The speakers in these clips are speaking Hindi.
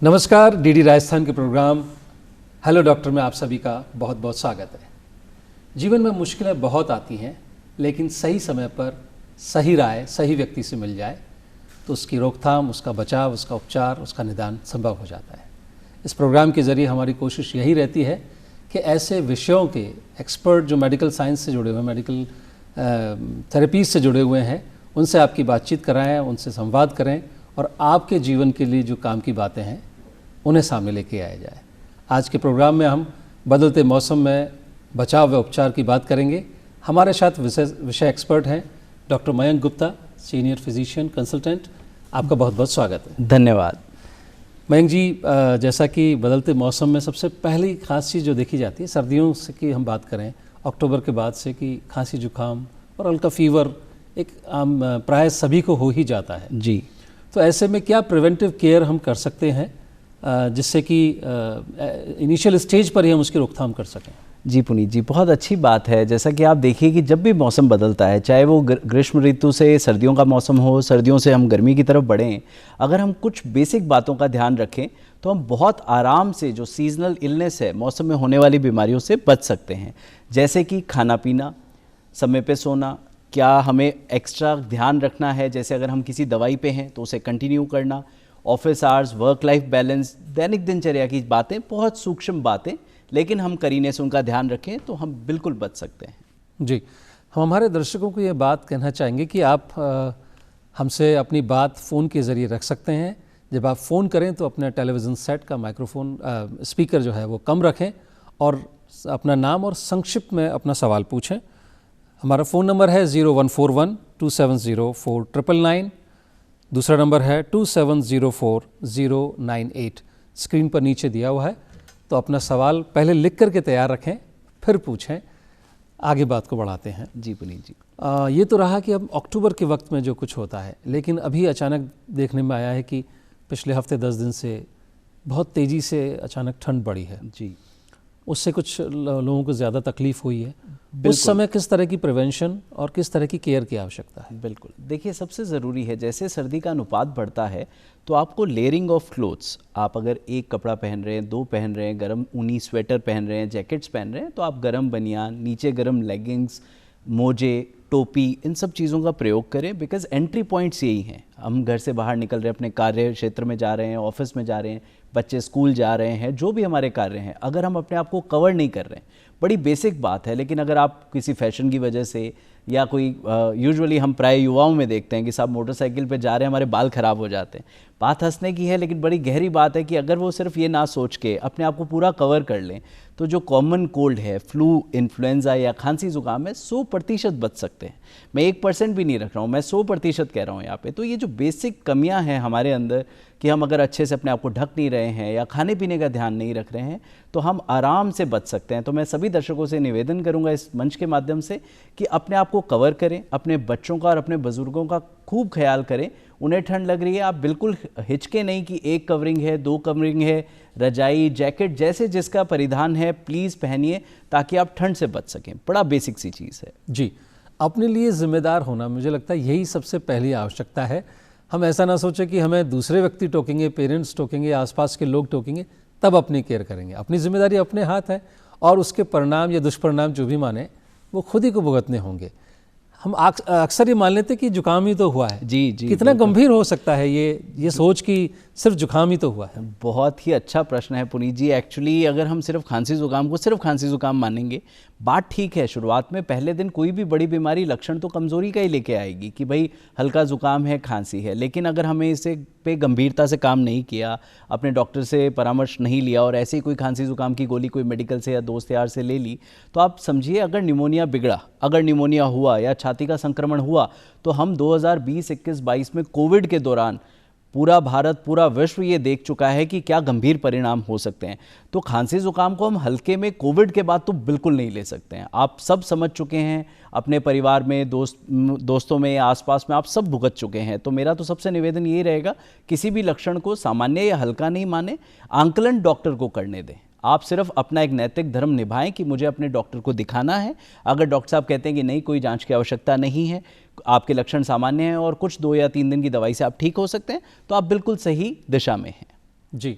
नमस्कार, डीडी राजस्थान के प्रोग्राम हेलो डॉक्टर में आप सभी का बहुत बहुत स्वागत है। जीवन में मुश्किलें बहुत आती हैं, लेकिन सही समय पर सही राय सही व्यक्ति से मिल जाए तो उसकी रोकथाम, उसका बचाव, उसका उपचार, उसका निदान संभव हो जाता है। इस प्रोग्राम के ज़रिए हमारी कोशिश यही रहती है कि ऐसे विषयों के एक्सपर्ट जो मेडिकल साइंस से जुड़े हुए, मेडिकल थेरेपीज से जुड़े हुए हैं, उनसे आपकी बातचीत कराएं, उनसे संवाद करें और आपके जीवन के लिए जो काम की बातें हैं उन्हें सामने लेके आया जाए। आज के प्रोग्राम में हम बदलते मौसम में बचाव व उपचार की बात करेंगे। हमारे साथ विषय एक्सपर्ट हैं doctor Mayank Gupta, senior physician consultant. आपका बहुत बहुत स्वागत है। धन्यवाद। मयंक जी, जैसा कि बदलते मौसम में सबसे पहली खास चीज़ जो देखी जाती है, सर्दियों से की हम बात करें, अक्टूबर के बाद से कि खांसी जुकाम और हल्का फीवर एक आम प्राय सभी को हो ही जाता है जी। तो ऐसे में क्या प्रिवेंटिव केयर हम कर सकते हैं जिससे कि इनिशियल स्टेज पर ही हम उसकी रोकथाम कर सकें? जी पुनीत जी, बहुत अच्छी बात है। जैसा कि आप देखिए कि जब भी मौसम बदलता है, चाहे वो ग्रीष्म ऋतु से सर्दियों का मौसम हो, सर्दियों से हम गर्मी की तरफ बढ़ें, अगर हम कुछ बेसिक बातों का ध्यान रखें तो हम बहुत आराम से जो सीजनल इलनेस है, मौसम में होने वाली बीमारियों से बच सकते हैं। जैसे कि खाना पीना, समय पे सोना, क्या हमें एक्स्ट्रा ध्यान रखना है, जैसे अगर हम किसी दवाई पे हैं तो उसे कंटिन्यू करना, office hours, work life balance, दैनिक दिनचर्या की बातें, बहुत सूक्ष्म बातें, लेकिन हम करीने से उनका ध्यान रखें तो हम बिल्कुल बच सकते हैं। जी, हम हमारे दर्शकों को ये बात कहना चाहेंगे कि आप हमसे अपनी बात फ़ोन के ज़रिए रख सकते हैं। जब आप फ़ोन करें तो अपने टेलीविज़न सेट का माइक्रोफोन स्पीकर जो है वो कम रखें और अपना नाम और संक्षिप्त में अपना सवाल पूछें। हमारा फ़ोन नंबर है 0141270499। दूसरा नंबर है 2704-098। स्क्रीन पर नीचे दिया हुआ है, तो अपना सवाल पहले लिख करके तैयार रखें, फिर पूछें। आगे बात को बढ़ाते हैं। जी पुनीत जी, ये तो रहा कि अब अक्टूबर के वक्त में जो कुछ होता है, लेकिन अभी अचानक देखने में आया है कि पिछले हफ्ते 10 दिन से बहुत तेज़ी से अचानक ठंड बढ़ी है। जी, उससे कुछ लोगों को ज़्यादा तकलीफ़ हुई है। उस समय किस तरह की प्रिवेंशन और किस तरह की केयर की आवश्यकता है? बिल्कुल। देखिए, सबसे ज़रूरी है, जैसे सर्दी का अनुपात बढ़ता है तो आपको लेयरिंग ऑफ क्लोथ्स, आप अगर एक कपड़ा पहन रहे हैं, दो पहन रहे हैं, गर्म ऊनी स्वेटर पहन रहे हैं, जैकेट्स पहन रहे हैं, तो आप गर्म बनियान, नीचे गर्म लेगिंग्स, मोजे, टोपी, इन सब चीज़ों का प्रयोग करें। बिकॉज एंट्री पॉइंट्स यही हैं। हम घर से बाहर निकल रहे हैं, अपने कार्य क्षेत्र में जा रहे हैं, ऑफिस में जा रहे हैं, बच्चे स्कूल जा रहे हैं, जो भी हमारे कार्य हैं, अगर हम अपने आप को कवर नहीं कर रहे हैं, बड़ी बेसिक बात है, लेकिन अगर आप किसी फैशन की वजह से या कोई यूजुअली हम प्राय युवाओं में देखते हैं कि साहब मोटरसाइकिल पे जा रहे हैं, हमारे बाल ख़राब हो जाते हैं। बात हंसने की है, लेकिन बड़ी गहरी बात है कि अगर वो सिर्फ ये ना सोच के अपने आप को पूरा कवर कर लें तो जो कॉमन कोल्ड है, फ्लू, इन्फ्लुएंजा या खांसी जुकाम है, 100% बच सकते हैं। मैं 1% भी नहीं रख रहा हूँ, मैं 100% कह रहा हूँ यहाँ पे। तो ये जो बेसिक कमियाँ हैं हमारे अंदर कि हम अगर अच्छे से अपने आप को ढक नहीं रहे हैं या खाने पीने का ध्यान नहीं रख रहे हैं, तो हम आराम से बच सकते हैं। तो मैं सभी दर्शकों से निवेदन करूंगा इस मंच के माध्यम से कि अपने आप को कवर करें, अपने बच्चों का और अपने बुजुर्गों का खूब ख्याल करें। उन्हें ठंड लग रही है, आप बिल्कुल हिचके नहीं कि एक कवरिंग है, दो कवरिंग है, रजाई, जैकेट, जैसे जिसका परिधान है प्लीज़ पहनिए ताकि आप ठंड से बच सकें। बड़ा बेसिक सी चीज़ है। जी, अपने लिए जिम्मेदार होना, मुझे लगता है यही सबसे पहली आवश्यकता है। हम ऐसा ना सोचें कि हमें दूसरे व्यक्ति टोकेंगे, पेरेंट्स टोकेंगे, आसपास के लोग टोकेंगे, तब अपनी केयर करेंगे। अपनी जिम्मेदारी अपने हाथ है और उसके परिणाम या दुष्परिणाम जो भी माने वो खुद ही को भुगतने होंगे। हम अक्सर ये मान लेते हैं कि जुकाम ही तो हुआ है। जी जी, कितना गंभीर हो सकता है ये सोच कि सिर्फ जुकाम ही तो हुआ है? बहुत ही अच्छा प्रश्न है पुनीत जी। एक्चुअली अगर हम सिर्फ खांसी जुकाम को सिर्फ खांसी जुकाम मानेंगे, बात ठीक है, शुरुआत में पहले दिन कोई भी बड़ी बीमारी लक्षण तो कमज़ोरी का ही लेके आएगी कि भाई हल्का जुकाम है, खांसी है, लेकिन अगर हमें इसे पे गंभीरता से काम नहीं किया, अपने डॉक्टर से परामर्श नहीं लिया और ऐसे ही कोई खांसी जुकाम की गोली कोई मेडिकल से या दोस्त यार से ले ली, तो आप समझिए अगर निमोनिया बिगड़ा, अगर निमोनिया हुआ या छाती का संक्रमण हुआ, तो हम 2020, 21, 22 में कोविड के दौरान पूरा भारत, पूरा विश्व ये देख चुका है कि क्या गंभीर परिणाम हो सकते हैं। तो खांसी जुकाम को हम हल्के में कोविड के बाद तो बिल्कुल नहीं ले सकते हैं। आप सब समझ चुके हैं, अपने परिवार में, दोस्तों में, आसपास में आप सब भुगत चुके हैं। तो मेरा तो सबसे निवेदन यही रहेगा, किसी भी लक्षण को सामान्य या हल्का नहीं माने, आंकलन डॉक्टर को करने दें। आप सिर्फ अपना एक नैतिक धर्म निभाएं कि मुझे अपने डॉक्टर को दिखाना है। अगर डॉक्टर साहब कहते हैं कि नहीं, कोई जांच की आवश्यकता नहीं है, आपके लक्षण सामान्य हैं और कुछ 2 या 3 दिन की दवाई से आप ठीक हो सकते हैं, तो आप बिल्कुल सही दिशा में हैं। जी,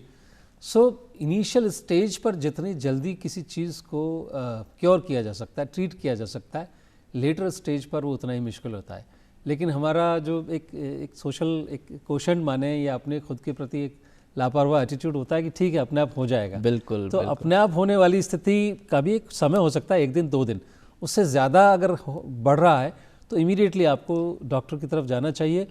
इनिशियल स्टेज पर जितनी जल्दी किसी चीज़ को क्योर किया जा सकता है, ट्रीट किया जा सकता है, लेटर स्टेज पर वो उतना ही मुश्किल होता है। लेकिन हमारा जो एक सोशल एक क्वेश्चन माने या अपने खुद के प्रति एक लापरवाह एटीट्यूड होता है कि ठीक है अपने आप हो जाएगा। बिल्कुल। तो अपने आप होने वाली स्थिति का भी एक समय हो सकता है, 1 दिन 2 दिन, उससे ज़्यादा अगर बढ़ रहा है तो इमीडिएटली आपको डॉक्टर की तरफ जाना चाहिए।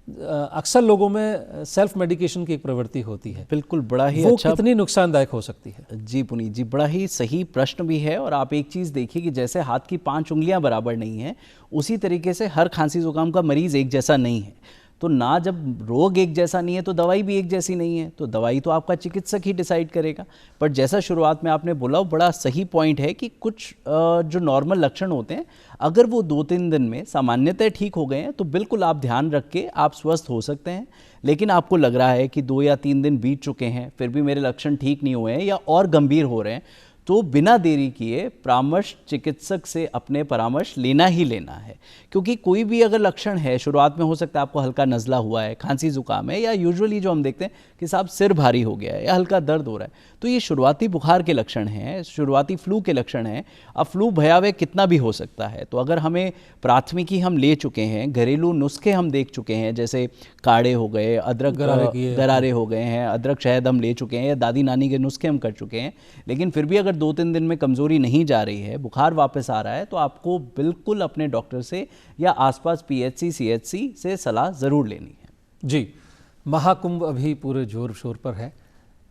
अक्सर लोगों में सेल्फ मेडिकेशन की एक प्रवृत्ति होती है। बिल्कुल, बड़ा ही वो अच्छा, कितनी नुकसानदायक हो सकती है? जी पुनीत जी, बड़ा ही सही प्रश्न भी है। और आप एक चीज़ देखिए कि जैसे हाथ की 5 उंगलियां बराबर नहीं हैं, उसी तरीके से हर खांसी जुकाम का मरीज़ एक जैसा नहीं है। तो ना जब रोग एक जैसा नहीं है तो दवाई भी एक जैसी नहीं है, तो दवाई तो आपका चिकित्सक ही डिसाइड करेगा। पर जैसा शुरुआत में आपने बोला, वो बड़ा सही पॉइंट है कि कुछ जो नॉर्मल लक्षण होते हैं, अगर वो 2-3 दिन में सामान्यतः ठीक हो गए हैं तो बिल्कुल आप ध्यान रख के आप स्वस्थ हो सकते हैं। लेकिन आपको लग रहा है कि 2 या 3 दिन बीत चुके हैं, फिर भी मेरे लक्षण ठीक नहीं हुए हैं या और गंभीर हो रहे हैं, तो बिना देरी किए परामर्श चिकित्सक से अपने परामर्श लेना ही लेना है। क्योंकि कोई भी अगर लक्षण है, शुरुआत में हो सकता है आपको हल्का नज़ला हुआ है, खांसी जुकाम है, या यूजुअली जो हम देखते हैं कि साहब सिर भारी हो गया है या हल्का दर्द हो रहा है, तो ये शुरुआती बुखार के लक्षण हैं, शुरुआती फ्लू के लक्षण हैं। अब फ्लू भयावह कितना भी हो सकता है, तो अगर हमें प्राथमिकी हम ले चुके हैं, घरेलू नुस्खे हम देख चुके हैं, जैसे काढ़े हो गए, अदरक गरारे हो गए हैं, अदरक शहद हम ले चुके हैं, या दादी नानी के नुस्खे हम कर चुके हैं, लेकिन फिर भी अगर 2-3 दिन में कमज़ोरी नहीं जा रही है, बुखार वापस आ रहा है, तो आपको बिल्कुल अपने डॉक्टर से या आसपास पीएचसी सीएचसी से सलाह ज़रूर लेनी है। जी, महाकुंभ अभी पूरे जोर शोर पर है,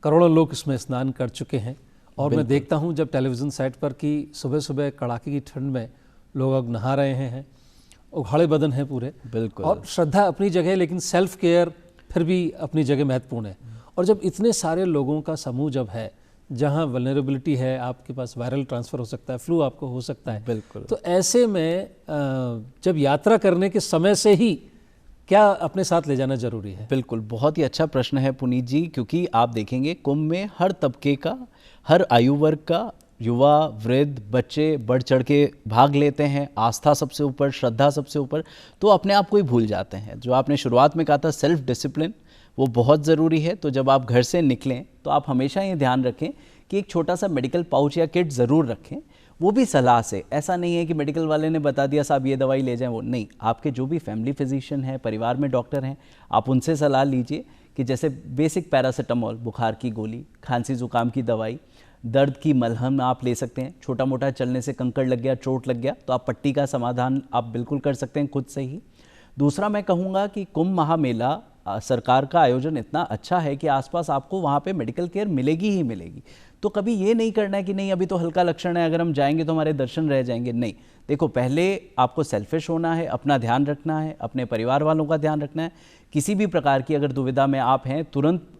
करोड़ों लोग इसमें स्नान कर चुके हैं। और मैं देखता हूं जब टेलीविज़न सेट पर कि सुबह सुबह कड़ाके की ठंड में लोग अब नहा रहे हैं, उघाड़े बदन है पूरे। बिल्कुल। और श्रद्धा अपनी जगह, लेकिन सेल्फ केयर फिर भी अपनी जगह महत्वपूर्ण है। और जब इतने सारे लोगों का समूह जब है, जहां वल्नरेबिलिटी है, आपके पास वायरल ट्रांसफ़र हो सकता है, फ्लू आपको हो सकता है, बिल्कुल। तो ऐसे में जब यात्रा करने के समय से ही क्या अपने साथ ले जाना जरूरी है? बिल्कुल, बहुत ही अच्छा प्रश्न है पुनीत जी, क्योंकि आप देखेंगे कुंभ में हर तबके का, हर आयु वर्ग का, युवा, वृद्ध, बच्चे बढ़ चढ़ के भाग लेते हैं। आस्था सबसे ऊपर, श्रद्धा सबसे ऊपर, तो अपने आप को ही भूल जाते हैं। जो आपने शुरुआत में कहा था सेल्फ डिसिप्लिन, वो बहुत ज़रूरी है। तो जब आप घर से निकलें तो आप हमेशा ये ध्यान रखें कि एक छोटा सा मेडिकल पाउच या किट ज़रूर रखें, वो भी सलाह से। ऐसा नहीं है कि मेडिकल वाले ने बता दिया साहब ये दवाई ले जाएं, वो नहीं। आपके जो भी फैमिली फिजिशियन हैं, परिवार में डॉक्टर हैं, आप उनसे सलाह लीजिए कि जैसे बेसिक पैरासीटामॉल, बुखार की गोली, खांसी जुकाम की दवाई, दर्द की मलहम आप ले सकते हैं। छोटा मोटा चलने से कंकड़ लग गया, चोट लग गया, तो आप पट्टी का समाधान आप बिल्कुल कर सकते हैं खुद से ही। दूसरा मैं कहूँगा कि कुंभ महामेला सरकार का आयोजन इतना अच्छा है कि आसपास आपको वहाँ पे मेडिकल केयर मिलेगी ही मिलेगी। तो कभी ये नहीं करना है कि नहीं अभी तो हल्का लक्षण है, अगर हम जाएंगे तो हमारे दर्शन रह जाएंगे। नहीं, देखो पहले आपको सेल्फिश होना है, अपना ध्यान रखना है, अपने परिवार वालों का ध्यान रखना है। किसी भी प्रकार की अगर दुविधा में आप हैं, तुरंत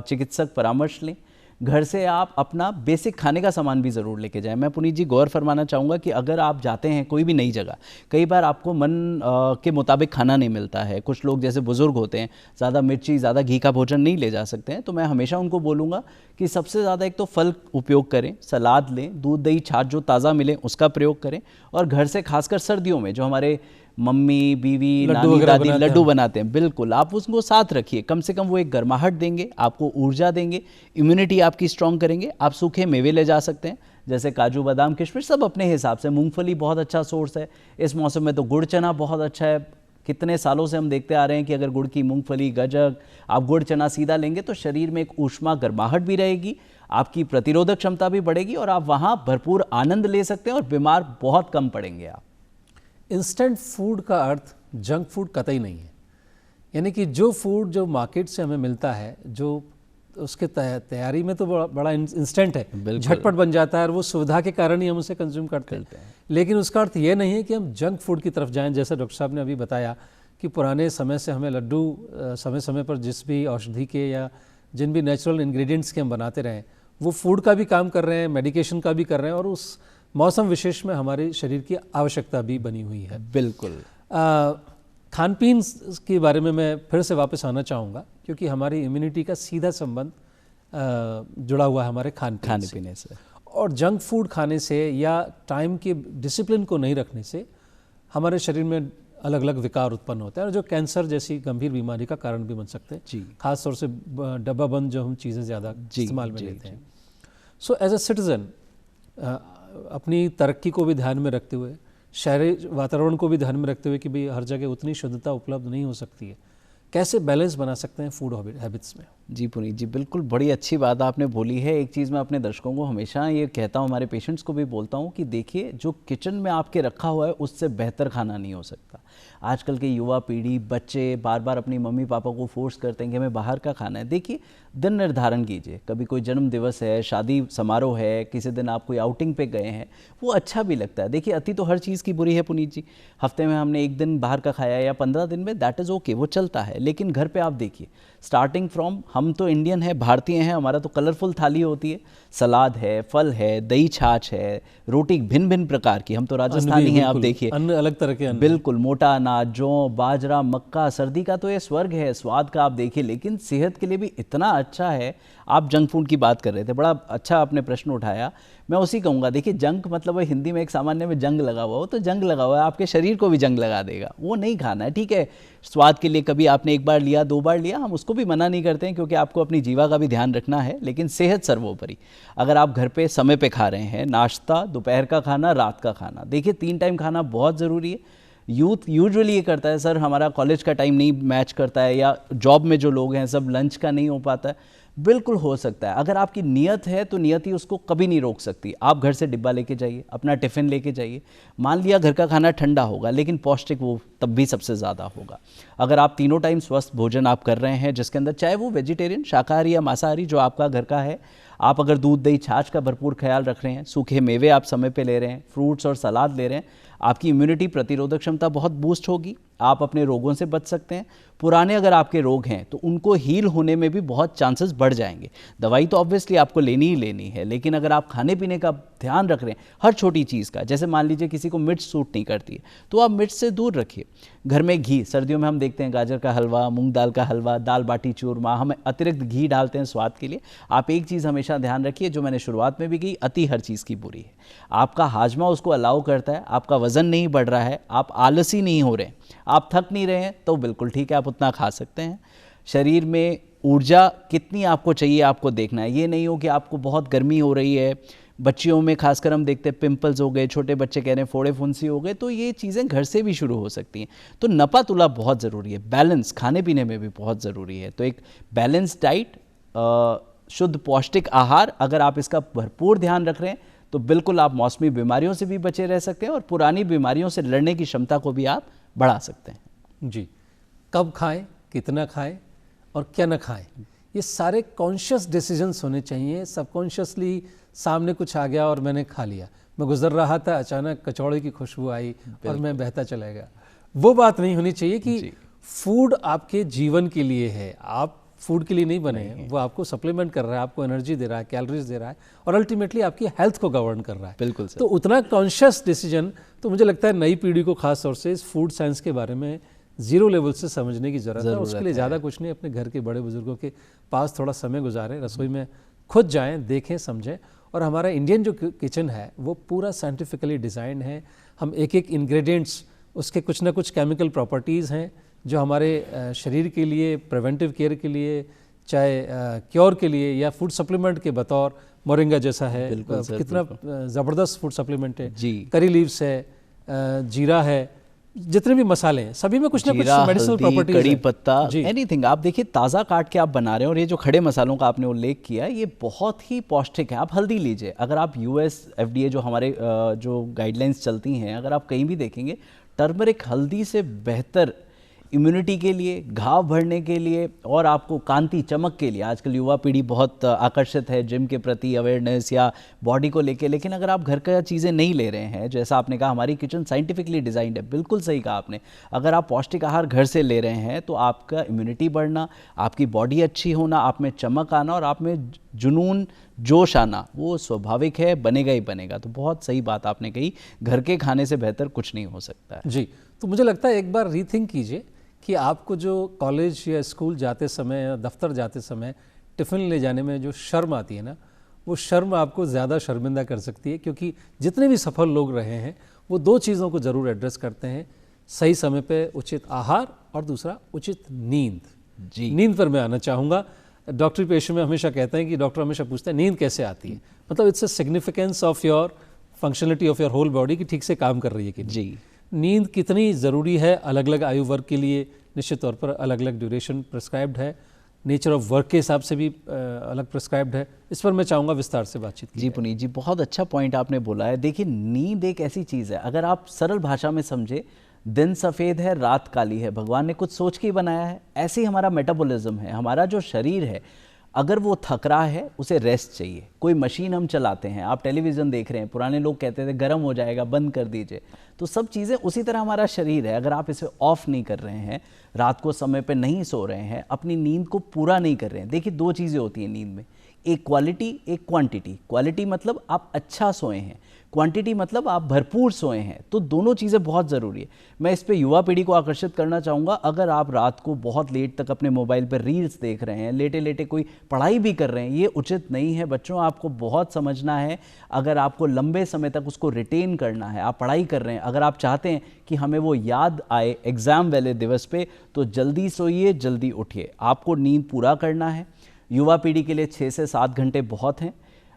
चिकित्सक परामर्श लें। घर से आप अपना बेसिक खाने का सामान भी ज़रूर लेके जाएं। मैं पुनीत जी गौर फरमाना चाहूँगा कि अगर आप जाते हैं कोई भी नई जगह, कई बार आपको मन के मुताबिक खाना नहीं मिलता है। कुछ लोग जैसे बुज़ुर्ग होते हैं, ज़्यादा मिर्ची, ज़्यादा घी का भोजन नहीं ले जा सकते हैं, तो मैं हमेशा उनको बोलूँगा कि सबसे ज़्यादा एक तो फल उपयोग करें, सलाद लें, दूध दही छाछ जो ताज़ा मिले उसका प्रयोग करें। और घर से खासकर सर्दियों में जो हमारे मम्मी, बीवी, नानी, दादी लड्डू बनाते हैं, बिल्कुल आप उसको साथ रखिए। कम से कम वो एक गर्माहट देंगे, आपको ऊर्जा देंगे, इम्यूनिटी आपकी स्ट्रांग करेंगे। आप सूखे मेवे ले जा सकते हैं, जैसे काजू, बादाम, किशमिश, सब अपने हिसाब से। मूंगफली बहुत अच्छा सोर्स है इस मौसम में, तो गुड़ चना बहुत अच्छा है। कितने सालों से हम देखते आ रहे हैं कि अगर गुड़ की मूंगफली, गजक, आप गुड़ चना सीधा लेंगे तो शरीर में एक ऊष्मा, गर्माहट भी रहेगी, आपकी प्रतिरोधक क्षमता भी बढ़ेगी और आप वहाँ भरपूर आनंद ले सकते हैं और बीमार बहुत कम पड़ेंगे आप। इंस्टेंट फूड का अर्थ जंक फूड कतई नहीं है। यानी कि जो फूड जो मार्केट से हमें मिलता है, जो उसके तैयारी में तो बड़ा इंस्टेंट है, झटपट बन जाता है और वो सुविधा के कारण ही हम उसे कंज्यूम करते हैं। लेकिन उसका अर्थ ये नहीं है कि हम जंक फूड की तरफ जाएं। जैसे डॉक्टर साहब ने अभी बताया कि पुराने समय से हमें लड्डू समय समय पर जिस भी औषधि के या जिन भी नेचुरल इंग्रेडिएंट्स के हम बनाते रहें, वो फूड का भी काम कर रहे हैं, मेडिकेशन का भी कर रहे हैं, और उस मौसम विशेष में हमारे शरीर की आवश्यकता भी बनी हुई है। बिल्कुल। खान पीन के बारे में मैं फिर से वापस आना चाहूँगा, क्योंकि हमारी इम्यूनिटी का सीधा संबंध जुड़ा हुआ है हमारे खाने पीने से। और जंक फूड खाने से या टाइम के डिसिप्लिन को नहीं रखने से हमारे शरीर में अलग अलग विकार उत्पन्न होते हैं और जो कैंसर जैसी गंभीर बीमारी का कारण भी बन सकते हैं जी। खास तौर से डब्बा बंद जो हम चीज़ें ज़्यादा इस्तेमाल में जी, लेते हैं। सो एज अ सिटीज़न अपनी तरक्की को भी ध्यान में रखते हुए, शहरी वातावरण को भी ध्यान में रखते हुए कि भाई हर जगह उतनी शुद्धता उपलब्ध नहीं हो सकती है, कैसे बैलेंस बना सकते हैं फूड हैबिट्स में? जी पुनीत जी, बिल्कुल बड़ी अच्छी बात आपने बोली है। एक चीज़ मैं अपने दर्शकों को हमेशा ये कहता हूँ, हमारे पेशेंट्स को भी बोलता हूँ कि देखिए, जो किचन में आपके रखा हुआ है उससे बेहतर खाना नहीं हो सकता। आजकल के युवा पीढ़ी, बच्चे बार बार अपनी मम्मी पापा को फोर्स करते हैं कि हमें बाहर का खाना है। देखिए, दिन निर्धारण कीजिए, कभी कोई जन्म दिवस है, शादी समारोह है, किसी दिन आप कोई आउटिंग पे गए हैं, वो अच्छा भी लगता है। देखिए, अति तो हर चीज़ की बुरी है पुनीत जी। हफ्ते में हमने एक दिन बाहर का खाया या 15 दिन में, दैट इज़ ओके, वो चलता है। लेकिन घर पे आप देखिए, स्टार्टिंग फ्रॉम, हम तो इंडियन है, भारतीय हैं, हमारा तो कलरफुल थाली होती है, सलाद है, फल है, दही छाछ है, रोटी भिन्न भिन्न प्रकार की। हम तो राजस्थानी हैं, आप देखिए, अन्न अलग तरह के अन्न, बिल्कुल मोटा अनाज, जौ, बाजरा, मक्का, सर्दी का तो ये स्वर्ग है, स्वाद का आप देखिए। लेकिन सेहत के लिए भी इतना अच्छा है। आप जंक फूड की बात कर रहे थे, बड़ा अच्छा आपने प्रश्न उठाया। मैं उसी कहूँगा, देखिए, जंक मतलब है हिंदी में एक सामान्य में जंग लगा हुआ हो, तो जंग लगा हुआ है, आपके शरीर को भी जंग लगा देगा, वो नहीं खाना है। ठीक है, स्वाद के लिए कभी आपने एक बार लिया, 2 बार लिया, हम उसको भी मना नहीं करते हैं, क्योंकि आपको अपनी जीवा का भी ध्यान रखना है, लेकिन सेहत सर्वोपरि। अगर आप घर पे समय पे खा रहे हैं, नाश्ता, दोपहर का खाना, रात का खाना, देखिए 3 टाइम खाना बहुत ज़रूरी है। यूथ यूजुअली ये करता है, सर हमारा कॉलेज का टाइम नहीं मैच करता है, या जॉब में जो लोग हैं सब लंच का नहीं हो पाता है। बिल्कुल हो सकता है, अगर आपकी नीयत है तो नियत ही उसको कभी नहीं रोक सकती। आप घर से डिब्बा लेके जाइए, अपना टिफ़िन लेके जाइए। मान लिया घर का खाना ठंडा होगा, लेकिन पौष्टिक वो तब भी सबसे ज़्यादा होगा। अगर आप तीनों टाइम स्वस्थ भोजन आप कर रहे हैं, जिसके अंदर चाहे वो वेजिटेरियन, शाकाहारी या मांसाहारी, जो आपका घर का है, आप अगर दूध दही छाछ का भरपूर ख्याल रख रहे हैं, सूखे मेवे आप समय पे ले रहे हैं, फ्रूट्स और सलाद ले रहे हैं, आपकी इम्यूनिटी, प्रतिरोधक क्षमता बहुत बूस्ट होगी, आप अपने रोगों से बच सकते हैं। पुराने अगर आपके रोग हैं तो उनको हील होने में भी बहुत चांसेस बढ़ जाएंगे। दवाई तो ऑब्वियसली आपको लेनी ही लेनी है, लेकिन अगर आप खाने पीने का ध्यान रख रहे हैं हर छोटी चीज़ का, जैसे मान लीजिए किसी को मिर्च सूट नहीं करती है, तो आप मिर्च से दूर रखिए। घर में घी, सर्दियों में हम देखते हैं गाजर का हलवा, मूंग दाल का हलवा, दाल बाटी चूरमा, हम अतिरिक्त घी डालते हैं स्वाद के लिए। आप एक चीज़ हमेशा ध्यान रखिए, जो मैंने शुरुआत में भी कही, अति हर चीज़ की बुरी है। आपका हाजमा उसको अलाउ करता है, आपका वजन नहीं बढ़ रहा है, आप आलसी नहीं हो रहे हैं, आप थक नहीं रहे हैं, तो बिल्कुल ठीक है, आप उतना खा सकते हैं। शरीर में ऊर्जा कितनी आपको चाहिए आपको देखना है। ये नहीं हो कि आपको बहुत गर्मी हो रही है, बच्चियों में खासकर हम देखते हैं पिंपल्स हो गए, छोटे बच्चे कह रहे हैं फोड़े फुंसी हो गए, तो ये चीज़ें घर से भी शुरू हो सकती हैं। तो नपा तुला बहुत ज़रूरी है, बैलेंस खाने पीने में भी बहुत ज़रूरी है। तो एक बैलेंस डाइट, शुद्ध पौष्टिक आहार, अगर आप इसका भरपूर ध्यान रख रहे हैं तो बिल्कुल आप मौसमी बीमारियों से भी बचे रह सकते हैं और पुरानी बीमारियों से लड़ने की क्षमता को भी आप बढ़ा सकते हैं। जी, कब खाएं, कितना खाएं और क्या ना खाएं, ये सारे कॉन्शियस डिसीजंस होने चाहिए। सबकॉन्शियसली सामने कुछ आ गया और मैंने खा लिया, मैं गुजर रहा था, अचानक कचौड़े की खुशबू आई और मैं बहता चला गया, वो बात नहीं होनी चाहिए कि फूड आपके जीवन के लिए है, आप फूड के लिए नहीं बने हैं, वो आपको सप्लीमेंट कर रहा है, आपको एनर्जी दे रहा है, कैलोरीज दे रहा है और अल्टीमेटली आपकी हेल्थ को गवर्न कर रहा है। बिल्कुल सर। तो उतना कॉन्शियस डिसीजन तो मुझे लगता है नई पीढ़ी को खास तौर से इस फूड साइंस के बारे में जीरो लेवल से समझने की ज़रूरत है। उसके लिए ज़्यादा कुछ नहीं, अपने घर के बड़े बुजुर्गों के पास थोड़ा समय गुजारें, रसोई में खुद जाएं, देखें, समझें। और हमारा इंडियन जो किचन है वो पूरा साइंटिफिकली डिज़ाइंड है। हम एक एक इंग्रेडिएंट्स, उसके कुछ ना कुछ केमिकल प्रॉपर्टीज़ हैं जो हमारे शरीर के लिए, प्रिवेंटिव केयर के लिए, चाहे क्योर के लिए या फूड सप्लीमेंट के बतौर, मोरिंगा जैसा है, कितना ज़बरदस्त फूड सप्लीमेंट है, करी लीव्स है, जीरा है, जितने भी मसाले हैं सभी में कुछ ना कुछ मेडिसिनल प्रॉपर्टीज है। कड़ी पत्ता, एनीथिंग आप देखिए, ताज़ा काट के आप बना रहे हैं। और ये जो खड़े मसालों का आपने उल्लेख किया, ये बहुत ही पौष्टिक है। आप हल्दी लीजिए, अगर आप US FDA जो हमारे जो गाइडलाइंस चलती हैं, अगर आप कहीं भी देखेंगे, टर्मरिक हल्दी से बेहतर इम्यूनिटी के लिए, घाव भरने के लिए और आपको कांति चमक के लिए, आजकल युवा पीढ़ी बहुत आकर्षित है जिम के प्रति, अवेयरनेस या बॉडी को लेके। लेकिन अगर आप घर का चीज़ें नहीं ले रहे हैं, जैसा आपने कहा हमारी किचन साइंटिफिकली डिज़ाइंड है, बिल्कुल सही कहा आपने। अगर आप पौष्टिक आहार घर से ले रहे हैं तो आपका इम्यूनिटी बढ़ना, आपकी बॉडी अच्छी होना, आप में चमक आना और आप में जुनून, जोश आना, वो स्वाभाविक है, बनेगा ही बनेगा। तो बहुत सही बात आपने कही, घर के खाने से बेहतर कुछ नहीं हो सकता है। जी, तो मुझे लगता है एक बार रीथिंक कीजिए कि आपको जो कॉलेज या स्कूल जाते समय या दफ्तर जाते समय टिफ़िन ले जाने में जो शर्म आती है ना, वो शर्म आपको ज़्यादा शर्मिंदा कर सकती है। क्योंकि जितने भी सफल लोग रहे हैं वो 2 चीज़ों को ज़रूर एड्रेस करते हैं, सही समय पे उचित आहार और दूसरा उचित नींद। जी। नींद पर मैं आना चाहूँगा। डॉक्टरी पेशे में हमेशा कहते हैं कि डॉक्टर हमेशा पूछते हैं नींद कैसे आती है, मतलब it's a significance of your functionality of your whole body कि ठीक से काम कर रही है कि नहीं। जी। नींद कितनी ज़रूरी है अलग अलग आयु वर्ग के लिए, निश्चित तौर पर अलग अलग ड्यूरेशन प्रिस्क्राइब्ड है, नेचर ऑफ वर्क के हिसाब से भी अलग प्रिस्क्राइब्ड है। इस पर मैं चाहूँगा विस्तार से बातचीत की जी जाए। पुनीत जी, बहुत अच्छा पॉइंट आपने बोला है। देखिए, नींद एक ऐसी चीज़ है, अगर आप सरल भाषा में समझे, दिन सफ़ेद है रात काली है, भगवान ने कुछ सोच के ही बनाया है। ऐसे ही हमारा मेटाबॉलिज्म है, हमारा जो शरीर है, अगर वो थक रहा है उसे रेस्ट चाहिए। कोई मशीन हम चलाते हैं, आप टेलीविज़न देख रहे हैं, पुराने लोग कहते थे गर्म हो जाएगा बंद कर दीजिए, तो सब चीज़ें उसी तरह हमारा शरीर है। अगर आप इसे ऑफ नहीं कर रहे हैं, रात को समय पे नहीं सो रहे हैं, अपनी नींद को पूरा नहीं कर रहे हैं। देखिए, दो चीज़ें होती हैं नींद में, एक क्वालिटी एक क्वांटिटी। क्वालिटी मतलब आप अच्छा सोए हैं, क्वांटिटी मतलब आप भरपूर सोए हैं। तो दोनों चीज़ें बहुत ज़रूरी है। मैं इस पे युवा पीढ़ी को आकर्षित करना चाहूँगा। अगर आप रात को बहुत लेट तक अपने मोबाइल पर रील्स देख रहे हैं, लेटे लेटे कोई पढ़ाई भी कर रहे हैं, ये उचित नहीं है। बच्चों, आपको बहुत समझना है। अगर आपको लंबे समय तक उसको रिटेन करना है, आप पढ़ाई कर रहे हैं, अगर आप चाहते हैं कि हमें वो याद आए एग्ज़ाम वाले दिवस पे, तो जल्दी सोइए, जल्दी उठिए। आपको नींद पूरा करना है। युवा पीढ़ी के लिए 6 से 7 घंटे बहुत हैं।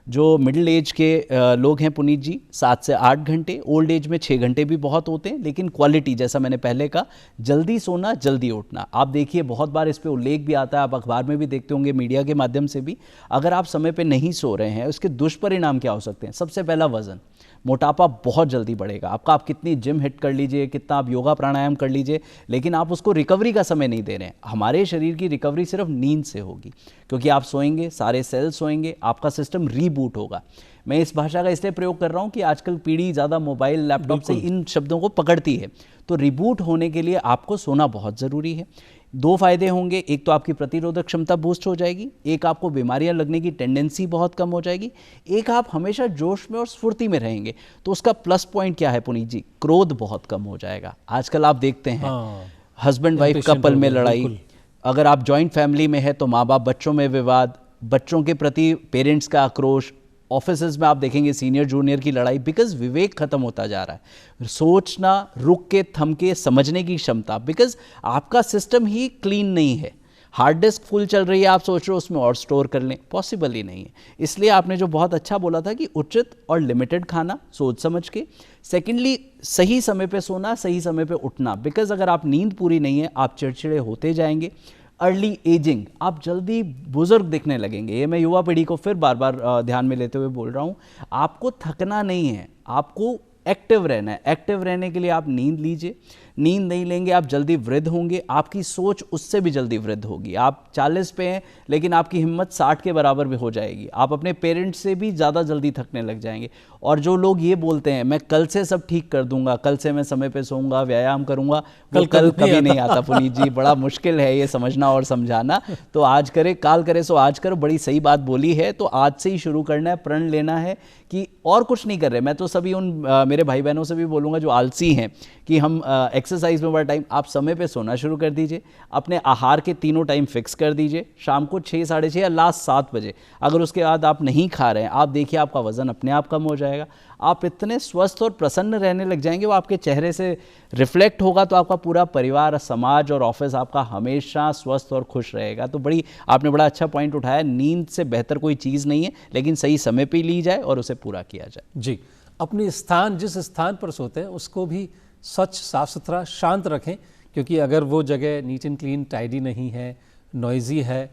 जो मिडिल एज के लोग हैं पुनीत जी, 7 से 8 घंटे, ओल्ड एज में 6 घंटे भी बहुत होते हैं। लेकिन क्वालिटी, जैसा मैंने पहले कहा, जल्दी सोना जल्दी उठना। आप देखिए, बहुत बार इस पे उल्लेख भी आता है, आप अखबार में भी देखते होंगे, मीडिया के माध्यम से भी। अगर आप समय पे नहीं सो रहे हैं, उसके दुष्परिणाम क्या हो सकते हैं? सबसे पहला, वजन, मोटापा बहुत जल्दी बढ़ेगा आपका। आप कितनी जिम हिट कर लीजिए, कितना आप योगा प्राणायाम कर लीजिए, लेकिन आप उसको रिकवरी का समय नहीं दे रहे हैं। हमारे शरीर की रिकवरी सिर्फ नींद से होगी, क्योंकि आप सोएंगे, सारे सेल सोएंगे, आपका सिस्टम रीबूट होगा। मैं इस भाषा का इसलिए प्रयोग कर रहा हूँ कि आजकल पीढ़ी ज़्यादा मोबाइल लैपटॉप से इन शब्दों को पकड़ती है। तो रिबूट होने के लिए आपको सोना बहुत ज़रूरी है। 2 फायदे होंगे, एक तो आपकी प्रतिरोधक क्षमता बूस्ट हो जाएगी, एक आपको बीमारियां लगने की टेंडेंसी बहुत कम हो जाएगी, एक आप हमेशा जोश में और स्फूर्ति में रहेंगे। तो उसका प्लस पॉइंट क्या है पुनीत जी? क्रोध बहुत कम हो जाएगा। आजकल आप देखते हैं हस्बैंड वाइफ कपल में लड़ाई, अगर आप जॉइंट फैमिली में है तो माँ बाप बच्चों में विवाद, बच्चों के प्रति पेरेंट्स का आक्रोश, ऑफिसेज में आप देखेंगे सीनियर जूनियर की लड़ाई, बिकॉज विवेक खत्म होता जा रहा है। सोचना, रुक के थम के समझने की क्षमता, बिकॉज आपका सिस्टम ही क्लीन नहीं है। हार्ड डिस्क फुल चल रही है, आप सोच रहे हो उसमें और स्टोर कर लें, पॉसिबल ही नहीं है। इसलिए आपने जो बहुत अच्छा बोला था कि उचित और लिमिटेड खाना, सोच समझ के। सेकेंडली, सही समय पे सोना, सही समय पे उठना, बिकॉज अगर आप नींद पूरी नहीं है, आप चिड़चिड़े होते जाएंगे। अर्ली एजिंग, आप जल्दी बुजुर्ग दिखने लगेंगे। ये मैं युवा पीढ़ी को फिर बार बार ध्यान में लेते हुए बोल रहा हूँ। आपको थकना नहीं है, आपको एक्टिव रहना है। एक्टिव रहने के लिए आप नींद लीजिए। नींद नहीं लेंगे आप जल्दी वृद्ध होंगे, आपकी सोच उससे भी जल्दी वृद्ध होगी। आप 40 पे हैं लेकिन आपकी हिम्मत 60 के बराबर भी हो जाएगी। आप अपने पेरेंट्स से भी ज़्यादा जल्दी थकने लग जाएंगे। और जो लोग ये बोलते हैं मैं कल से सब ठीक कर दूंगा, कल से मैं समय पे सोऊंगा, व्यायाम करूंगा, वो कल कभी नहीं आता पुनीत जी। बड़ा मुश्किल है ये समझना और समझाना। तो आज करे काल करे सो आज करो, बड़ी सही बात बोली है। तो आज से ही शुरू करना है, प्रण लेना है कि और कुछ नहीं कर रहे। मैं तो सभी उन मेरे भाई बहनों से भी बोलूँगा जो आलसी हैं कि हम एक्सरसाइज में बड़ा टाइम, आप समय पे सोना शुरू कर दीजिए। अपने आहार के तीनों टाइम फिक्स कर दीजिए, शाम को 6, साढ़े 6 या लास्ट 7 बजे। अगर उसके बाद आप नहीं खा रहे हैं, आप देखिए आपका वजन अपने आप कम हो जाएगा। आप इतने स्वस्थ और प्रसन्न रहने लग जाएंगे, वो आपके चेहरे से रिफ्लेक्ट होगा। तो आपका पूरा परिवार, समाज और ऑफिस आपका हमेशा स्वस्थ और खुश रहेगा। तो आपने बड़ा अच्छा पॉइंट उठाया। नींद से बेहतर कोई चीज़ नहीं है, लेकिन सही समय पे ली जाए और उसे पूरा किया जाए। जी, अपने स्थान, जिस स्थान पर सोते हैं उसको भी स्वच्छ, साफ सुथरा, शांत रखें। क्योंकि अगर वो जगह नीट एंड क्लीन, टाइडी नहीं है, नॉइजी है,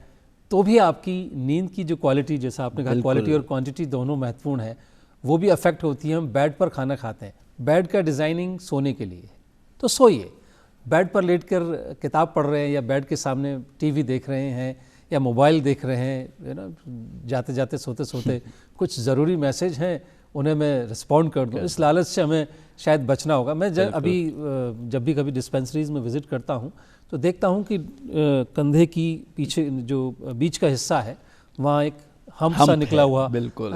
तो भी आपकी नींद की जो क्वालिटी, जैसा आपने कहा क्वालिटी और क्वांटिटी दोनों महत्वपूर्ण है, वो भी अफेक्ट होती है। हम बेड पर खाना खाते हैं, बेड का डिज़ाइनिंग सोने के लिए, तो सोइए। बेड पर लेटकर किताब पढ़ रहे हैं या बेड के सामने टीवी देख रहे हैं या मोबाइल देख रहे हैं, ना, जाते जाते सोते सोते कुछ ज़रूरी मैसेज हैं, उन्हें मैं रिस्पॉन्ड कर दूँ, इस लालच से हमें शायद बचना होगा। मैं जब भी कभी डिस्पेंसरीज में विज़िट करता हूँ तो देखता हूँ कि कंधे की पीछे जो बीच का हिस्सा है, वहाँ एक हम्प सा निकला हुआ बिल्कुल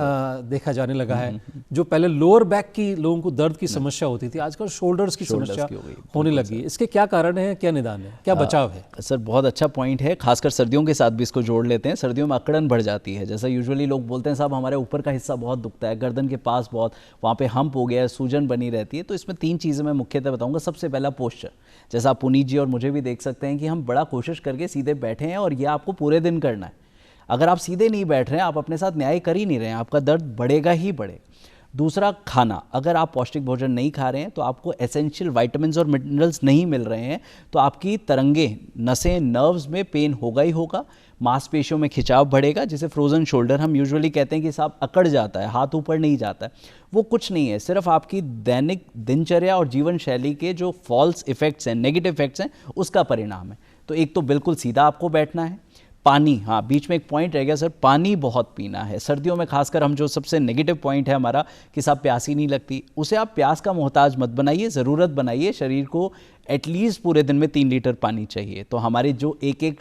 देखा जाने लगा है। जो पहले लोअर बैक की लोगों को दर्द की समस्या होती थी, आजकल शोल्डर्स की समस्या होने लगी है। इसके क्या कारण है, क्या निदान है, क्या बचाव है? सर बहुत अच्छा पॉइंट है, खासकर सर्दियों के साथ भी इसको जोड़ लेते हैं। सर्दियों में अकड़न बढ़ जाती है। जैसा यूजुअली लोग बोलते हैं साहब हमारे ऊपर का हिस्सा बहुत दुखता है, गर्दन के पास बहुत, वहाँ पे हम्प हो गया है, सूजन बनी रहती है। तो इसमें 3 चीज़ें मैं मुख्यतः बताऊंगा। सबसे पहला पोस्चर, जैसा आप पुनीत जी और मुझे भी देख सकते हैं कि हम बड़ा कोशिश करके सीधे बैठे हैं और ये आपको पूरे दिन करना है। अगर आप सीधे नहीं बैठ रहे हैं, आप अपने साथ न्याय कर ही नहीं रहे हैं, आपका दर्द बढ़ेगा ही बढ़ेगा। दूसरा, खाना, अगर आप पौष्टिक भोजन नहीं खा रहे हैं तो आपको एसेंशियल विटामिन्स और मिनरल्स नहीं मिल रहे हैं, तो आपकी तरंगें, नसें, नर्व्स में पेन होगा ही होगा, मांसपेशियों में खिंचाव बढ़ेगा, जिसे फ्रोजन शोल्डर हम यूजुअली कहते हैं कि साहब अकड़ जाता है, हाथ ऊपर नहीं जाता है। वो कुछ नहीं है, सिर्फ आपकी दैनिक दिनचर्या और जीवन शैली के जो फॉल्स इफेक्ट्स हैं, नेगेटिव इफेक्ट्स हैं, उसका परिणाम है। तो एक तो बिल्कुल सीधा आपको बैठना है। पानी, हाँ बीच में एक पॉइंट रह गया सर, पानी बहुत पीना है। सर्दियों में खासकर हम जो सबसे नेगेटिव पॉइंट है हमारा कि साहब प्यास ही नहीं लगती, उसे आप प्यास का मोहताज मत बनाइए, ज़रूरत बनाइए। शरीर को एटलीस्ट पूरे दिन में 3 लीटर पानी चाहिए। तो हमारे जो एक एक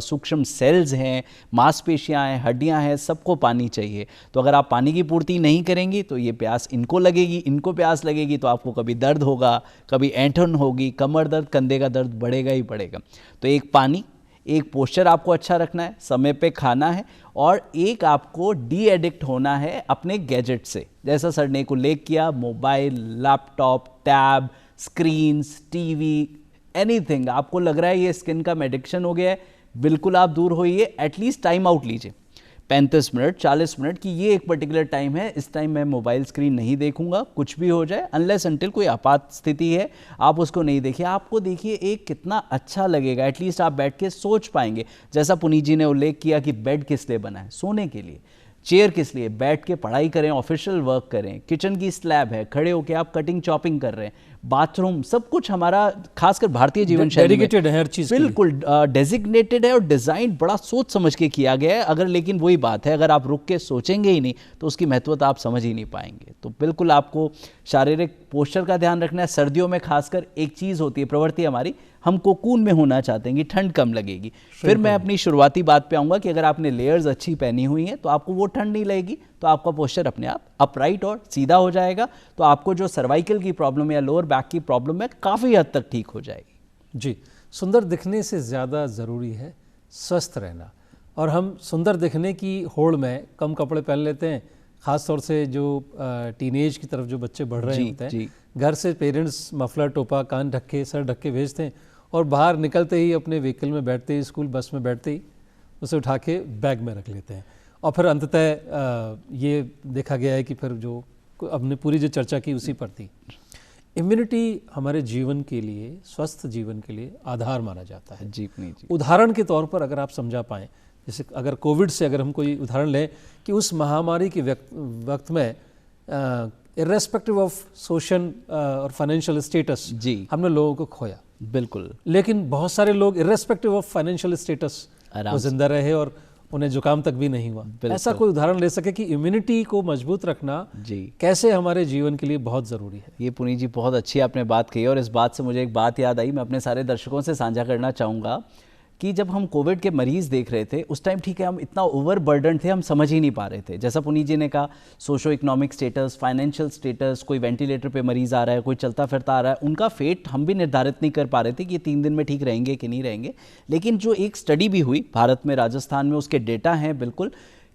सूक्ष्म सेल्स हैं, मांसपेशियाँ हैं, हड्डियाँ हैं, सबको पानी चाहिए। तो अगर आप पानी की पूर्ति नहीं करेंगी तो ये प्यास इनको लगेगी, इनको प्यास लगेगी, तो आपको कभी दर्द होगा, कभी ऐंठन होगी, कमर दर्द, कंधे का दर्द बढ़ेगा ही बढ़ेगा। तो एक पानी, एक पोस्चर आपको अच्छा रखना है, समय पे खाना है, और एक आपको डी एडिक्ट होना है अपने गैजेट से। जैसा सर ने को उल्लेख किया, mobile, laptop, tab, screens, TV, anything आपको लग रहा है ये स्किन का एडिक्शन हो गया है, बिल्कुल आप दूर होइए। एटलीस्ट टाइम आउट लीजिए, 35 मिनट, 40 मिनट की ये एक पर्टिकुलर टाइम है, इस टाइम मैं मोबाइल स्क्रीन नहीं देखूंगा, कुछ भी हो जाए, अनलेस अनटिल कोई आपात स्थिति है, आप उसको नहीं देखिए। आपको देखिए एक कितना अच्छा लगेगा, एटलीस्ट आप बैठ के सोच पाएंगे। जैसा पुनीत जी ने उल्लेख किया कि बेड किस लिए बना है, सोने के लिए। चेयर किस लिए, बैठ के पढ़ाई करें, ऑफिशियल वर्क करें। किचन की स्लैब है, खड़े होकर आप कटिंग चॉपिंग कर रहे हैं। बाथरूम, सब कुछ हमारा खासकर भारतीय जीवन शैली डेडिकेटेड है, हर चीज बिल्कुल डेजिग्नेटेड है और डिजाइन बड़ा सोच समझ के किया गया है। अगर लेकिन वही बात है, अगर आप रुक के सोचेंगे ही नहीं तो उसकी महत्वता आप समझ ही नहीं पाएंगे। तो बिल्कुल आपको शारीरिक पोस्चर का ध्यान रखना है। सर्दियों में खासकर एक चीज होती है, प्रवृत्ति हमारी, हम कोकून में होना चाहते हैं कि ठंड कम लगेगी। फिर मैं अपनी शुरुआती बात पे आऊंगा कि अगर आपने लेयर्स अच्छी पहनी हुई हैं तो आपको वो ठंड नहीं लगेगी, तो आपका पोस्चर अपने आप अपराइट और सीधा हो जाएगा। तो आपको जो सर्वाइकल की प्रॉब्लम या लोअर बैक की प्रॉब्लम है काफ़ी हद तक ठीक हो जाएगी। जी, सुंदर दिखने से ज़्यादा ज़रूरी है स्वस्थ रहना। और हम सुंदर दिखने की होड़ में कम कपड़े पहन लेते हैं, ख़ास तौर से जो टीनेज की तरफ जो बच्चे बढ़ रहे होते हैं, घर से पेरेंट्स मफलर, टोपा, कान ढक्के, सर ढक्के भेजते हैं, और बाहर निकलते ही अपने व्हीकल में बैठते ही, स्कूल बस में बैठते ही उसे उठा के बैग में रख लेते हैं। और फिर अंततः ये देखा गया है कि फिर जो हमने पूरी जो चर्चा की उसी पर थी, इम्यूनिटी हमारे जीवन के लिए, स्वस्थ जीवन के लिए आधार माना जाता है। जी जी। उदाहरण के तौर पर अगर आप समझा पाएँ, जैसे अगर कोविड से अगर हम कोई उदाहरण लें कि उस महामारी के वक्त में इर्रेस्पेक्टिव ऑफ सोशल और फाइनेंशियल स्टेटस जी हमने लोगों को खोया, बिल्कुल, लेकिन बहुत सारे लोग इर्रेस्पेक्टिव ऑफ फाइनेंशियल स्टेटस वो जिंदा रहे और उन्हें जुकाम तक भी नहीं हुआ। ऐसा कोई उदाहरण ले सके कि इम्यूनिटी को मजबूत रखना जी कैसे हमारे जीवन के लिए बहुत ज़रूरी है। ये पुनीत जी बहुत अच्छी आपने बात कही, और इस बात से मुझे एक बात याद आई, मैं अपने सारे दर्शकों से साझा करना चाहूँगा कि जब हम कोविड के मरीज़ देख रहे थे उस टाइम, ठीक है हम इतना ओवरबर्डन थे, हम समझ ही नहीं पा रहे थे। जैसा पुनीत जी ने कहा, socio economic status, financial status, कोई वेंटिलेटर पे मरीज़ आ रहा है, कोई चलता फिरता आ रहा है, उनका फेट हम भी निर्धारित नहीं कर पा रहे थे कि ये 3 दिन में ठीक रहेंगे कि नहीं रहेंगे। लेकिन जो एक स्टडी भी हुई भारत में, राजस्थान में, उसके डेटा हैं बिल्कुल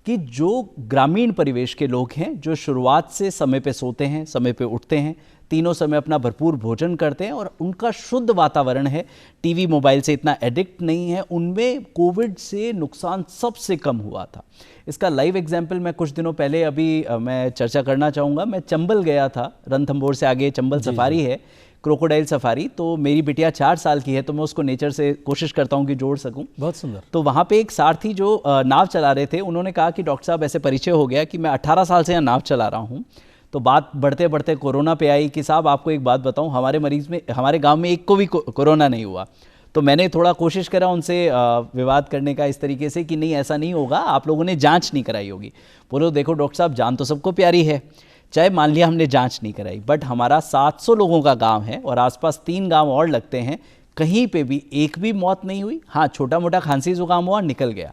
कि जो ग्रामीण परिवेश के लोग हैं, जो शुरुआत से समय पे सोते हैं, समय पे उठते हैं, तीनों समय अपना भरपूर भोजन करते हैं और उनका शुद्ध वातावरण है, टीवी मोबाइल से इतना एडिक्ट नहीं है, उनमें कोविड से नुकसान सबसे कम हुआ था। इसका लाइव एग्जाम्पल मैं कुछ दिनों पहले अभी मैं चर्चा करना चाहूँगा। मैं चंबल गया था, रणथंभौर से आगे चंबल सफारी है, क्रोकोडाइल सफारी। तो मेरी बिटिया 4 साल की है, तो मैं उसको नेचर से कोशिश करता हूँ कि जोड़ सकूँ। बहुत सुंदर। तो वहाँ पे एक सारथी जो नाव चला रहे थे, उन्होंने कहा कि डॉक्टर साहब ऐसे परिचय हो गया कि मैं 18 साल से यहाँ नाव चला रहा हूँ। तो बात बढ़ते बढ़ते कोरोना पे आई कि साहब आपको एक बात बताऊं, हमारे मरीज में, हमारे गांव में एक को भी कोरोना नहीं हुआ। तो मैंने थोड़ा कोशिश करा उनसे विवाद करने का इस तरीके से कि नहीं ऐसा नहीं होगा, आप लोगों ने जांच नहीं कराई होगी। बोलो देखो डॉक्टर साहब, जान तो सबको प्यारी है, चाहे मान लिया हमने जांच नहीं कराई, बट हमारा 700 लोगों का गाँव है और आसपास 3 गाँव और लगते हैं, कहीं पर भी एक भी मौत नहीं हुई। हाँ, छोटा मोटा खांसी जुकाम हुआ, निकल गया।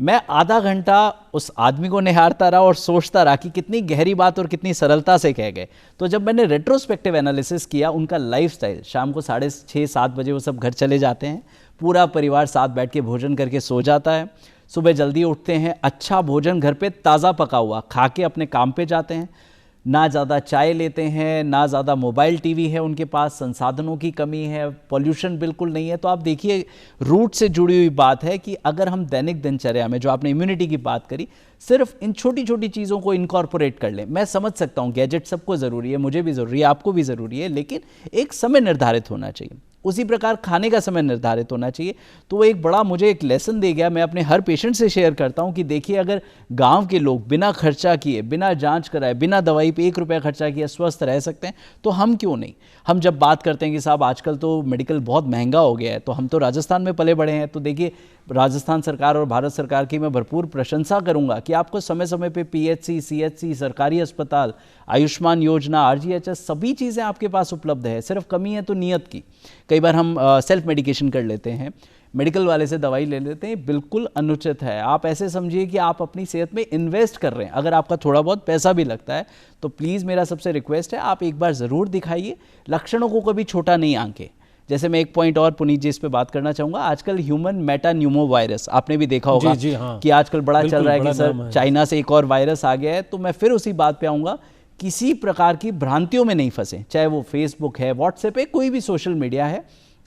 मैं आधा घंटा उस आदमी को निहारता रहा और सोचता रहा कि कितनी गहरी बात और कितनी सरलता से कह गए। तो जब मैंने रेट्रोस्पेक्टिव एनालिसिस किया, उनका लाइफस्टाइल, शाम को 6:30-7 बजे वो सब घर चले जाते हैं, पूरा परिवार साथ बैठ के भोजन करके सो जाता है, सुबह जल्दी उठते हैं, अच्छा भोजन घर पे ताज़ा पका हुआ खा के अपने काम पे जाते हैं, ना ज़्यादा चाय लेते हैं, ना ज़्यादा मोबाइल टीवी है उनके पास, संसाधनों की कमी है, पॉल्यूशन बिल्कुल नहीं है। तो आप देखिए, रूट से जुड़ी हुई बात है कि अगर हम दैनिक दिनचर्या में, जो आपने इम्यूनिटी की बात करी, सिर्फ इन छोटी छोटी चीज़ों को इनकॉर्पोरेट कर लें। मैं समझ सकता हूँ गैजेट सबको ज़रूरी है, मुझे भी ज़रूरी है, आपको भी ज़रूरी है, लेकिन एक समय निर्धारित होना चाहिए। उसी प्रकार खाने का समय निर्धारित होना चाहिए। तो वो एक बड़ा मुझे एक लेसन दे गया। मैं अपने हर पेशेंट से शेयर करता हूं कि देखिए, अगर गांव के लोग बिना खर्चा किए, बिना जांच कराए, बिना दवाई पे 1 रुपया खर्चा किए स्वस्थ रह सकते हैं, तो हम क्यों नहीं। हम जब बात करते हैं कि साहब आजकल तो मेडिकल बहुत महंगा हो गया है, तो हम तो राजस्थान में पले बड़े हैं, तो देखिए राजस्थान सरकार और भारत सरकार की मैं भरपूर प्रशंसा करूंगा कि आपको समय समय पे PHC, CHC, सरकारी अस्पताल, आयुष्मान योजना, RGHS, सभी चीज़ें आपके पास उपलब्ध है। सिर्फ कमी है तो नियत की। कई बार हम सेल्फ मेडिकेशन कर लेते हैं, मेडिकल वाले से दवाई ले लेते हैं, बिल्कुल अनुचित है। आप ऐसे समझिए कि आप अपनी सेहत में इन्वेस्ट कर रहे हैं। अगर आपका थोड़ा बहुत पैसा भी लगता है तो प्लीज़ मेरा सबसे रिक्वेस्ट है, आप एक बार ज़रूर दिखाइए। लक्षणों को कभी छोटा नहीं आंके। जैसे मैं एक पॉइंट और पुनीत जी इस पे बात करना चाहूँगा, आजकल ह्यूमन मेटान्यूमो वायरस आपने भी देखा होगा जी, हाँ। कि आजकल बड़ा चल रहा है कि सर चाइना से एक और वायरस आ गया है। तो मैं फिर उसी बात पे आऊँगा, किसी प्रकार की भ्रांतियों में नहीं फंसे, चाहे वो फेसबुक है, व्हाट्सएप है, कोई भी सोशल मीडिया है।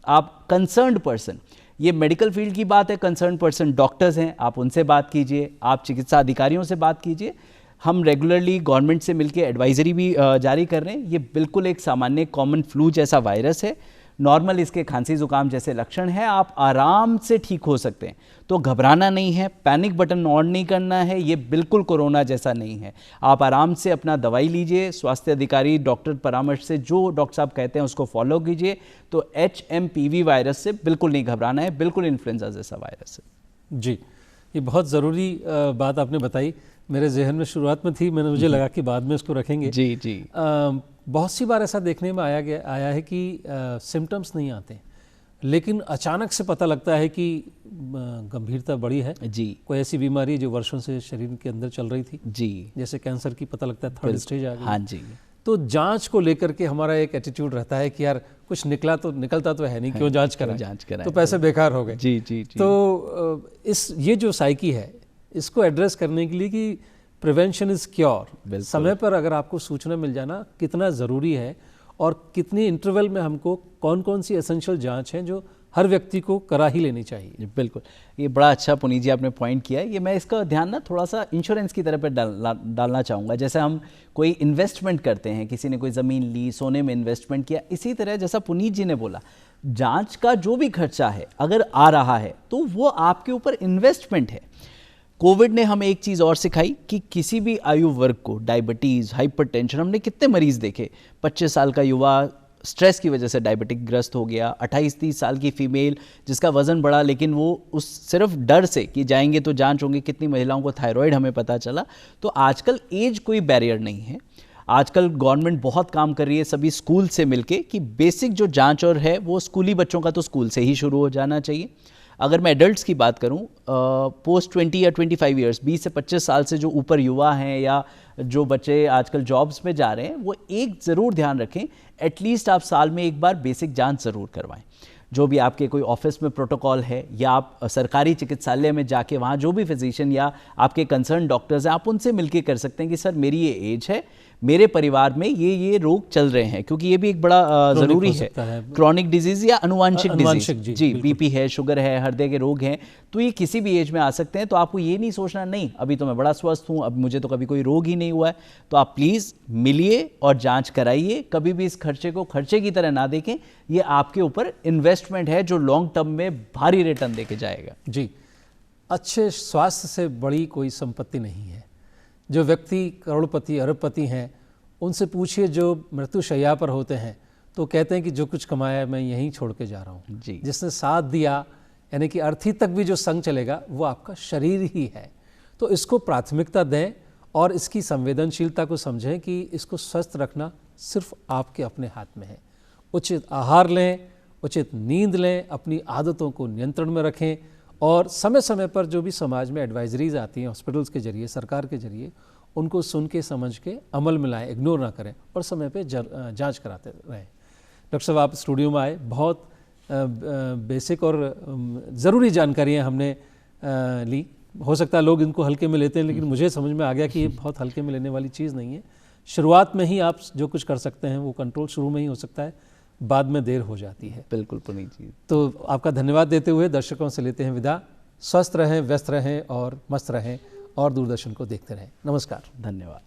आप कंसर्न्ड पर्सन, ये मेडिकल फील्ड की बात है, कंसर्न्ड पर्सन डॉक्टर्स हैं, आप उनसे बात कीजिए, आप चिकित्सा अधिकारियों से बात कीजिए। हम रेगुलरली गवर्नमेंट से मिलकर एडवाइजरी भी जारी कर रहे हैं। ये बिल्कुल एक सामान्य कॉमन फ्लू जैसा वायरस है। नॉर्मल इसके खांसी जुकाम जैसे लक्षण हैं, आप आराम से ठीक हो सकते हैं। तो घबराना नहीं है, पैनिक बटन ऑन नहीं करना है, ये बिल्कुल कोरोना जैसा नहीं है। आप आराम से अपना दवाई लीजिए, स्वास्थ्य अधिकारी डॉक्टर परामर्श से जो डॉक्टर साहब कहते हैं उसको फॉलो कीजिए। तो HMPV वायरस से बिल्कुल नहीं घबराना है, बिल्कुल इन्फ्लुएंजा जैसा वायरस है। जी, ये बहुत ज़रूरी बात आपने बताई। मेरे जहन में शुरुआत में थी, मुझे लगा कि बाद में इसको रखेंगे। जी जी। बहुत सी बार ऐसा देखने में आया है कि सिम्टम्स नहीं आते, लेकिन अचानक से पता लगता है कि गंभीरता बड़ी है जी। कोई ऐसी बीमारी जो वर्षों से शरीर के अंदर चल रही थी, जी, जैसे कैंसर की, पता लगता है 3rd स्टेज आ गई। हाँ जी। तो जांच को लेकर के हमारा एक एटीट्यूड रहता है कि यार कुछ निकलता तो है नहीं, क्यों जांच कराएं, तो पैसे बेकार हो गए। जी जी जी। तो ये जो साइकी है, इसको एड्रेस करने के लिए कि प्रिवेंशन इज क्योर, समय पर अगर आपको सूचना मिल जाना कितना ज़रूरी है, और कितनी इंटरवल में हमको कौन कौन सी एसेंशियल जांच हैं जो हर व्यक्ति को करा ही लेनी चाहिए। बिल्कुल, ये बड़ा अच्छा पुनीत जी आपने पॉइंट किया है। ये मैं इसका ध्यान ना थोड़ा सा इंश्योरेंस की तरफ डालना चाहूँगा। जैसे हम कोई इन्वेस्टमेंट करते हैं, किसी ने कोई ज़मीन ली, सोने में इन्वेस्टमेंट किया, इसी तरह जैसा पुनीत जी ने बोला, जांच का जो भी खर्चा है अगर आ रहा है तो वो आपके ऊपर इन्वेस्टमेंट है। कोविड ने हमें एक चीज़ और सिखाई कि किसी भी आयु वर्ग को, डायबिटीज़, हाइपरटेंशन, हमने कितने मरीज़ देखे। 25 साल का युवा स्ट्रेस की वजह से डायबिटिक ग्रस्त हो गया, 28-30 साल की फीमेल जिसका वजन बढ़ा, लेकिन वो उस सिर्फ डर से कि जाएंगे तो जांच होंगी, कितनी महिलाओं को थायराइड हमें पता चला। तो आजकल एज कोई बैरियर नहीं है। आजकल गवर्नमेंट बहुत काम कर रही है सभी स्कूल से मिलके कि बेसिक जो जांच और है वो स्कूली बच्चों का तो स्कूल से ही शुरू हो जाना चाहिए। अगर मैं एडल्ट्स की बात करूं, पोस्ट 20 या 25 ईयर्स, 20 से 25 साल से जो ऊपर युवा हैं या जो बच्चे आजकल जॉब्स में जा रहे हैं, वो एक ज़रूर ध्यान रखें, एटलीस्ट आप साल में एक बार बेसिक जांच ज़रूर करवाएं। जो भी आपके कोई ऑफिस में प्रोटोकॉल है या आप सरकारी चिकित्सालय में जाके वहाँ जो भी फिजिशियन या आपके कंसर्न डॉक्टर्स हैं, आप उनसे मिलके कर सकते हैं कि सर मेरी ये एज है, मेरे परिवार में ये रोग चल रहे हैं, क्योंकि ये भी एक बड़ा ज़रूरी है, क्रॉनिक डिजीज़ या अनुवांशिक डिजीज। जी, बीपी है, शुगर है, हृदय के रोग हैं, तो ये किसी भी एज में आ सकते हैं। तो आपको ये नहीं सोचना नहीं अभी तो मैं बड़ा स्वस्थ हूँ, अब मुझे तो कभी कोई रोग ही नहीं हुआ है। तो आप प्लीज़ मिलिए और जांच कराइए। कभी भी इस खर्चे को खर्चे की तरह ना देखें, ये आपके ऊपर इन्वेस्टमेंट है जो लॉन्ग टर्म में भारी रिटर्न देके जाएगा। जी, अच्छे स्वास्थ्य से बड़ी कोई संपत्ति नहीं है। जो व्यक्ति करोड़पति अरबपति हैं, उनसे पूछिए जो मृत्युशैया पर होते हैं, तो कहते हैं कि जो कुछ कमाया मैं यहीं छोड़ के जा रहा हूँ। जी, जिसने साथ दिया, यानी कि अर्थी तक भी जो संग चलेगा वो आपका शरीर ही है। तो इसको प्राथमिकता दें और इसकी संवेदनशीलता को समझें कि इसको स्वस्थ रखना सिर्फ आपके अपने हाथ में है। उचित आहार लें, उचित नींद लें, अपनी आदतों को नियंत्रण में रखें और समय समय पर जो भी समाज में एडवाइजरीज आती हैं हॉस्पिटल्स के जरिए, सरकार के जरिए, उनको सुन के समझ के अमल में लाएं, इग्नोर ना करें और समय पे जांच कराते रहें। डॉक्टर साहब, आप स्टूडियो में आए, बहुत बेसिक और ज़रूरी जानकारियाँ हमने ली। हो सकता है लोग इनको हल्के में लेते हैं, लेकिन मुझे समझ में आ गया कि ये बहुत हल्के में लेने वाली चीज़ नहीं है। शुरुआत में ही आप जो कुछ कर सकते हैं वो कंट्रोल शुरू में ही हो सकता है, बाद में देर हो जाती है। बिल्कुल पुनीत जी। तो आपका धन्यवाद देते हुए दर्शकों से लेते हैं विदा। स्वस्थ रहें, व्यस्त रहें और मस्त रहें और दूरदर्शन को देखते रहें। नमस्कार। धन्यवाद।